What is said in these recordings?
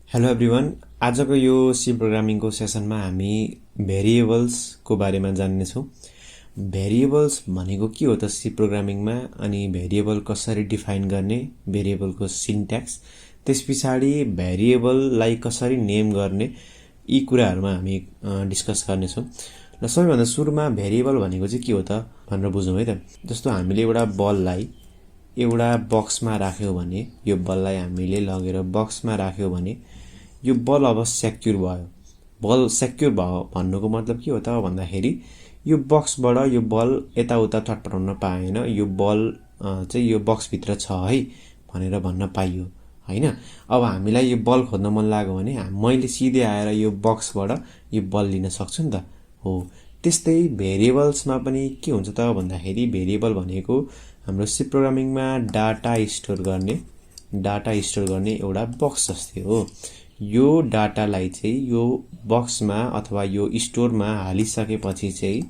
Hello everyone, आजको यो C प्रोग्रामिङको सेसनमा हामी भेरिएबल्सको बारेमा जान्नेछौँ। भेरिएबल्स भनेको के हो त सी प्रोग्रामिङमा, अनि भेरिएबल कसरी डिफाइन गर्ने, भेरिएबलको सिन्ट्याक्स, त्यस पछाडि भेरिएबललाई कसरी नेम गर्ने, यी कुराहरूमा हामी डिस्कस गर्नेछौँ। र सबैभन्दा सुरुमा भेरिएबल भनेको चाहिँ के हो त भनेर बुझौँ है त। जस्तो हामीले एउटा बललाई एउटा बक्समा राख्यौँ भने, यो बललाई हामीले लगेर बक्समा राख्यौँ भने यो बल अब सेक्युर भयो। बल सेक्युर भयो भन्नुको मतलब के हो त भन्दाखेरि यो बक्सबाट यो बल यताउता छटपटाउन पाएन, यो बल चाहिँ यो बक्सभित्र छ है भनेर भन्न पाइयो हैन। अब हामीलाई यो बल खोज्न मन लाग्यो भने मैले सिधै आएर यो बक्सबाट यो बल लिन सक्छु नि त। हो त्यस्तै भेरिएबल्समा पनि के हुन्छ त भन्दाखेरि भेरिएबल भनेको हाम्रो सी प्रोग्रामिङमा डाटा स्टोर गर्ने एउटा बक्स जस्तै हो। यो डाटालाई चाहिँ यो बक्समा अथवा यो स्टोरमा हालिसकेपछि चाहिँ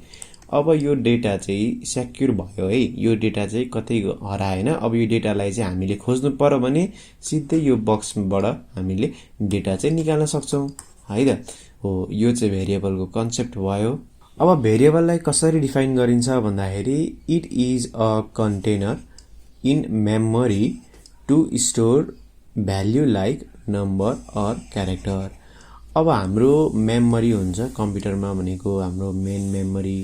अब यो डेटा चाहिँ सेक्युर भयो है। यो डेटा चाहिँ कतै हराएन। अब यो डेटालाई चाहिँ हामीले खोज्नु पर्यो भने सिधै यो बक्सबाट हामीले डेटा चाहिँ निकाल्न सक्छौँ है त। हो यो चाहिँ भेरिएबलको कन्सेप्ट भयो। अब भेरिएबललाई कसरी डिफाइन गरिन्छ भन्दाखेरि it is a container in memory to store value like number or character. अब हाम्रो मेमोरी हुन्छ कम्प्युटरमा भनेको हाम्रो मेन मेमोरी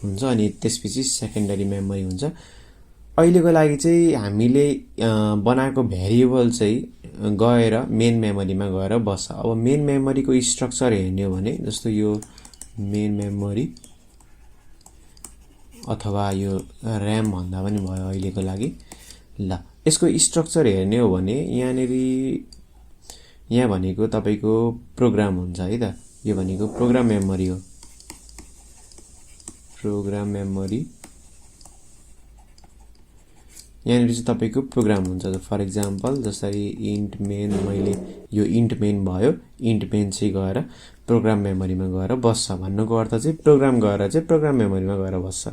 हुन्छ, अनि त्यसपछि सेकेन्डरी मेमोरी हुन्छ। अहिलेको लागि चाहिँ हामीले बनाएको भेरिएबल चाहिँ गएर मेन मेमोरीमा गएर बस्छ। अब मेन मेमोरीको स्ट्रक्चर हेर्ने हो भने जस्तो यो मेन मेमोरी अथवा यो ऱ्याम भन्दा पनि भयो अहिलेको लागि। ल यसको स्ट्रक्चर हेर्ने हो भने यहाँ भनेको तपाईको प्रोग्राम हुन्छ है त। यो भनेको प्रोग्राम मेमोरी हो। प्रोग्राम मेमोरी यहाँनिर चाहिँ तपाईको प्रोग्राम हुन्छ। फर इक्जाम्पल जसरी इन्ट मेन, मैले यो इन्ट मेन भयो, इन्ट मेन चाहिँ गएर प्रोग्राम मेमोरीमा गएर बस्छ भन्नुको अर्थ चाहिँ प्रोग्राम गएर चाहिँ प्रोग्राम मेमोरीमा गएर बस्छ।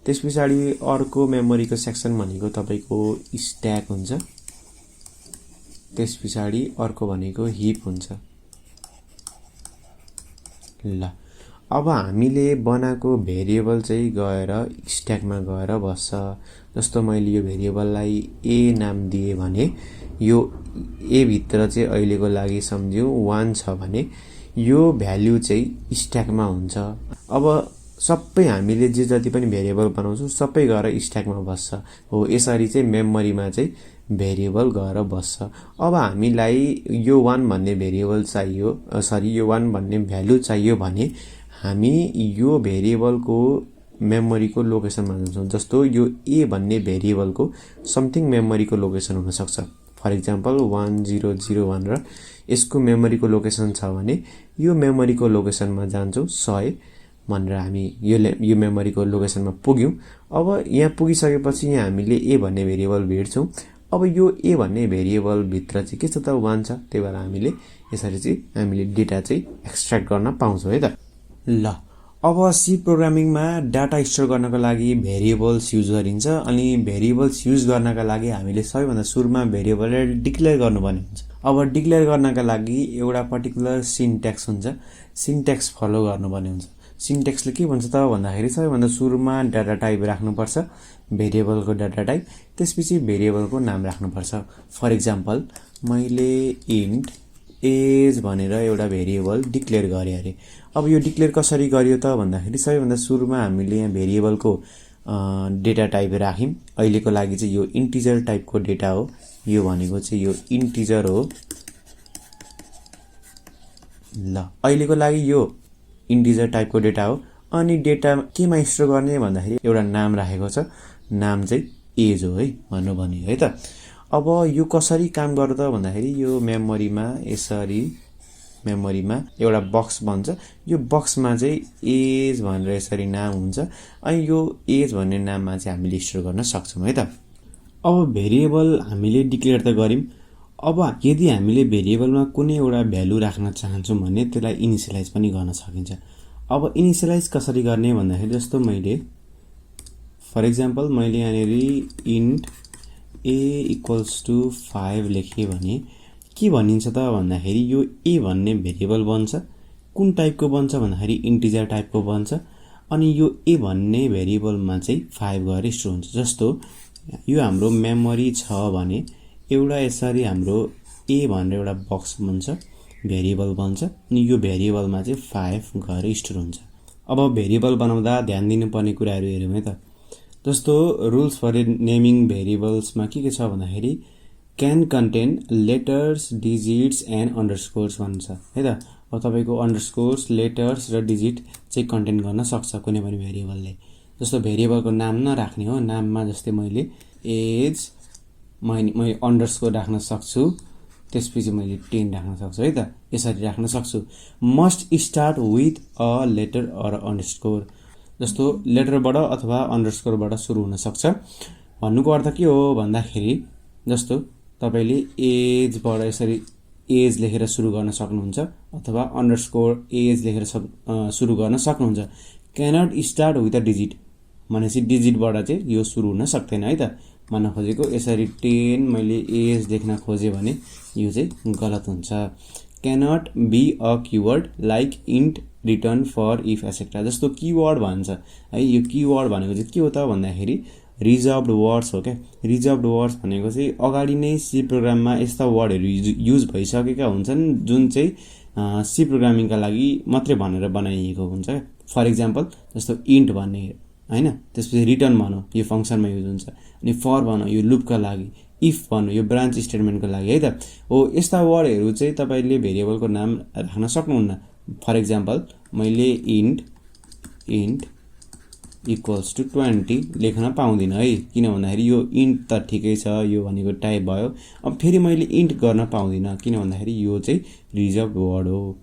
त्यस पछाडि अर्को मेमोरीको सेक्सन भनेको तपाईको स्ट्याक हुन्छ। त्यस पछाडि अर्को भनेको हिप हुन्छ। ल अब हामीले बनाएको भेरिएबल चाहिँ गएर स्ट्याकमा गएर बस्छ। जस्तो मैले यो भेरिएबललाई ए नाम दिए भने यो ए भित्र चाहिँ अहिलेको लागि सम्झियौँ 1 छ भने यो भ्याल्यु चाहिँ स्ट्याकमा हुन्छ। अब सबै हामीले जे जति पनि भेरिएबल बनाउँछौँ सबै गएर स्ट्याकमा बस्छ। हो यसरी चाहिँ मेमोरीमा चाहिँ भेरिएबल गएर बस्छ। अब हामीलाई यो 1 भन्ने भेरिएबल चाहियो, यो 1 भन्ने भ्यालु चाहियो भने हामी यो भेरिएबलको मेमोरीको लोकेसनमा जान्छौँ। जस्तो यो ए भन्ने भेरिएबलको समथिङ मेमोरीको लोकेसन हुनसक्छ। फर इक्जाम्पल 1001 र यसको मेमोरीको लोकेसन छ भने यो मेमोरीको लोकेसनमा जान्छौँ 100 भनेर हामी यो मेमोरीको लोकेसनमा पुग्यौँ। अब यहाँ पुगिसकेपछि यहाँ हामीले ए भन्ने भेरिएबल भेट्छौँ। अब यो ए भन्ने भेरिएबल भित्र चाहिँ के छ त 1 छ। त्यही भएर हामीले यसरी चाहिँ हामीले डेटा चाहिँ एक्सट्र्याक्ट गर्न पाउँछौँ है त। ल अब सी प्रोग्रामिङमा डाटा स्टोर गर्नको लागि भेरिएबल्स युज गरिन्छ। अनि भेरिएबल्स युज गर्नका लागि हामीले सबैभन्दा सुरुमा भेरिएबललाई डिक्लेयर गर्नुपर्ने हुन्छ। अब डिक्लेयर गर्नका लागि एउटा पर्टिकुलर सिन्ट्याक्स हुन्छ, सिन्ट्याक्स फलो गर्नुपर्ने हुन्छ। सिन्ट्याक्सले के भन्छ त भन्दाखेरि सबैभन्दा सुरुमा डाटा टाइप राख्नुपर्छ, भेरिएबलको डाटा टाइप, त्यसपछि भेरिएबलको नाम राख्नुपर्छ। फर इक्जाम्पल मैले इन्ट एज भनेर एउटा भेरिएबल डिक्लेयर गरेँ अरे। अब यो डिक्लेयर कसरी गरियो त भन्दाखेरि सबैभन्दा सुरुमा हामीले यहाँ भेरिएबलको डेटा टाइप राख्यौँ। अहिलेको लागि चाहिँ यो इन्टिजर टाइपको डेटा हो। यो भनेको चाहिँ यो इन्टिजर हो। ल अहिलेको लागि यो इन्टिजर टाइपको डेटा हो। अनि डेटा केमा स्टोर गर्ने भन्दाखेरि एउटा नाम राखेको छ, नाम चाहिँ एज हो है भन्नु भन्यो है त। अब यो कसरी काम गर्छ त भन्दाखेरि यो मेमोरीमा यसरी मेमोरीमा एउटा बक्स बन्छ। यो बक्समा चाहिँ एज भनेर यसरी नाम हुन्छ। अनि यो एज भन्ने नाममा चाहिँ हामीले स्टोर गर्न सक्छौँ है त। अब भेरिएबल हामीले डिक्लेयर त गर्यौँ। अब यदि हामीले भेरिएबलमा कुनै एउटा भ्यालु राख्न चाहन्छौँ भने त्यसलाई इनिसियलाइज पनि गर्न सकिन्छ। अब इनिसियलाइज कसरी गर्ने भन्दाखेरि जस्तो मैले फर इक्जाम्पल मैले यहाँनिर इन्ट a = 5 लेखेँ भने के भनिन्छ त भन्दाखेरि यो ए भन्ने भेरिएबल बन्छ। कुन टाइपको बन्छ भन्दाखेरि इन्टिजर टाइपको बन्छ। अनि यो ए भन्ने भेरिएबलमा चाहिँ 5 गएर स्टोर हुन्छ। जस्तो यो हाम्रो मेमोरी छ भने एउटा यसरी हाम्रो ए भनेर एउटा बक्स बन्छ, भेरिएबल बन्छ। अनि यो भेरिएबलमा चाहिँ 5 गएर स्टोर हुन्छ। अब भेरिएबल बनाउँदा ध्यान दिनुपर्ने कुराहरू हेरौँ है त। जस्तो रुल्स फर नेमिङ भेरिएबल्समा के छ भन्दाखेरि can contain letters, digits and underscores भन्छ है त। अब तपाईँको अन्डरस्कोर्स, लेटर्स र डिजिट चाहिँ कन्टेन गर्न सक्छ कुनै पनि भेरिएबलले। जस्तो भेरिएबलको नाम नराख्ने हो, नाममा जस्तै मैले एज मैले अन्डरस्कोर राख्न सक्छु, त्यसपछि मैले 10 राख्न सक्छु है त। यसरी राख्न सक्छु। Must start with a letter or underscore. जस्तो लेटरबाट अथवा अन्डरस्कोरबाट सुरु हुन सक्छ। भन्नुको अर्थ के हो भन्दाखेरि जस्तो तपाईँले एजबाट यसरी एज लेखेर सुरु गर्न सक्नुहुन्छ अथवा अन्डरस्कोर एज लेखेर सुरु गर्न सक्नुहुन्छ। Cannot start with a digit भनेपछि डिजिटबाट चाहिँ यो सुरु हुन सक्दैन है त। भन्न खोजेको यसरी 10 मैले एज लेख्न खोजेँ भने यो चाहिँ गलत हुन्छ। Cannot be a keyword like int, return, for, if etcetera. जस्तो किवर्ड भन्छ है। यो किवर्ड भनेको चाहिँ के हो त भन्दाखेरि रिजर्भड वर्ड्स हो क्या। रिजर्भड वर्ड्स भनेको चाहिँ अगाडि नै सी प्रोग्राममा यस्ता वर्डहरू युज भइसकेका हुन्छन् जुन चाहिँ सी प्रोग्रामिङका लागि मात्रै भनेर बनाइएको हुन्छ क्या। फर इक्जाम्पल जस्तो इन्ट भन्ने होइन, त्यसपछि रिटर्न भनौँ यो फङ्सनमा युज हुन्छ, अनि फर भनौँ यो लुपका लागि, इफ भनौँ यो ब्रान्च स्टेटमेन्टको लागि है त। हो यस्ता वर्डहरू चाहिँ तपाईँले भेरिएबलको नाम राख्न सक्नुहुन्न। फर इक्जाम्पल मैले इन्ट इक्वल्स टु 20 लेख्न पाउँदिनँ है, किन भन्दाखेरि यो इन्ट त ठिकै छ, यो भनेको टाइप भयो। अब फेरि मैले इन्ट गर्न पाउँदिनँ किन भन्दाखेरि यो चाहिँ रिजर्भ वर्ड हो।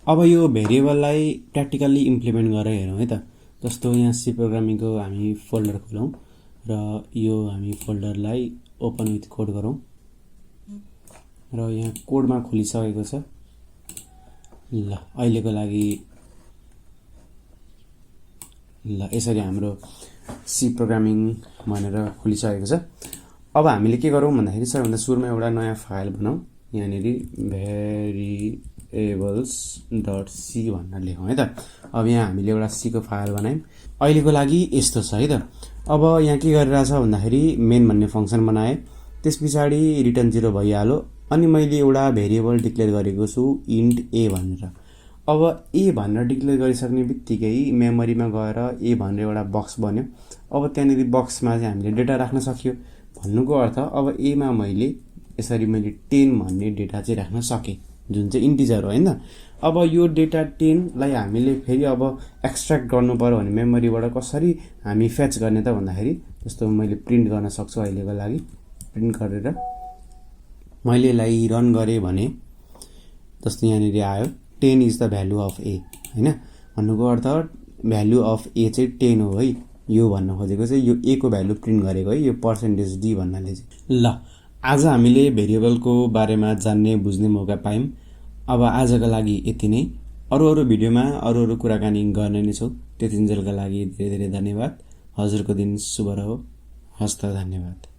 अब यो भेरिएबललाई प्र्याक्टिकल्ली इम्प्लिमेन्ट गरेर हेरौँ है त। जस्तो यहाँ सी प्रोग्रामिङको हामी फोल्डर खोलौँ र यो हामी फोल्डरलाई ओपन विथ कोड गरौँ र यहाँ कोडमा खोलिसकेको छ। ल अहिलेको लागि ल यसरी हाम्रो सी प्रोग्रामिङ भनेर खोलिसकेको छ। अब हामीले के गरौँ भन्दाखेरि सबैभन्दा सुरुमा एउटा नयाँ फाइल बनाऊँ। यहाँनिर variables.c भनेर लेखौँ है त। अब यहाँ हामीले एउटा सीको फाइल बनायौँ। अहिलेको लागि यस्तो छ है त। अब यहाँ के गरिरहेछ भन्दाखेरि मेन भन्ने फङ्सन बनाएँ, त्यस पछाडि रिटर्न 0 भइहाल्यो। अनि मैले एउटा भेरिएबल डिक्लेयर गरेको छु इन्ट ए भनेर। अब ए भनेर डिक्लेयर गरिसक्ने बित्तिकै मेमोरीमा गएर ए भनेर एउटा बक्स बन्यो। अब त्यहाँनिर बक्समा चाहिँ हामीले डेटा राख्न सक्यो। भन्नुको अर्थ अब एमा मैले यसरी मैले 10 भन्ने डेटा चाहिँ राख्न सकेँ, जुन चाहिँ इन्टिजर हो होइन। अब यो डेटा 10 लाई हामीले फेरि अब एक्सट्र्याक्ट गर्नु पर्यो भने मेमोरीबाट कसरी हामी फेच गर्ने त भन्दाखेरि जस्तो मैले प्रिन्ट गर्न सक्छु। अहिलेको लागि प्रिन्ट गरेर मैले यसलाई रन गरेँ भने जस्तो यहाँनिर आयो 10 इज द भ्यालु अफ ए होइन। भन्नुको अर्थ भ्यालु अफ ए चाहिँ 10 हो है। यो भन्न खोजेको चाहिँ यो ए को भ्यालु प्रिन्ट गरेको है, यो %d भन्नाले चाहिँ। ल आज हामीले भेरिएबलको बारेमा जान्ने बुझ्ने मौका पायौँ। अब आजका लागि यति नै। अरू भिडियोमा अरू कुराकानी गर्ने नै छौँ। त्यतिन्जेलका लागि धेरै धेरै धन्यवाद। हजुरको दिन शुभ रहोस्। हस्त धन्यवाद।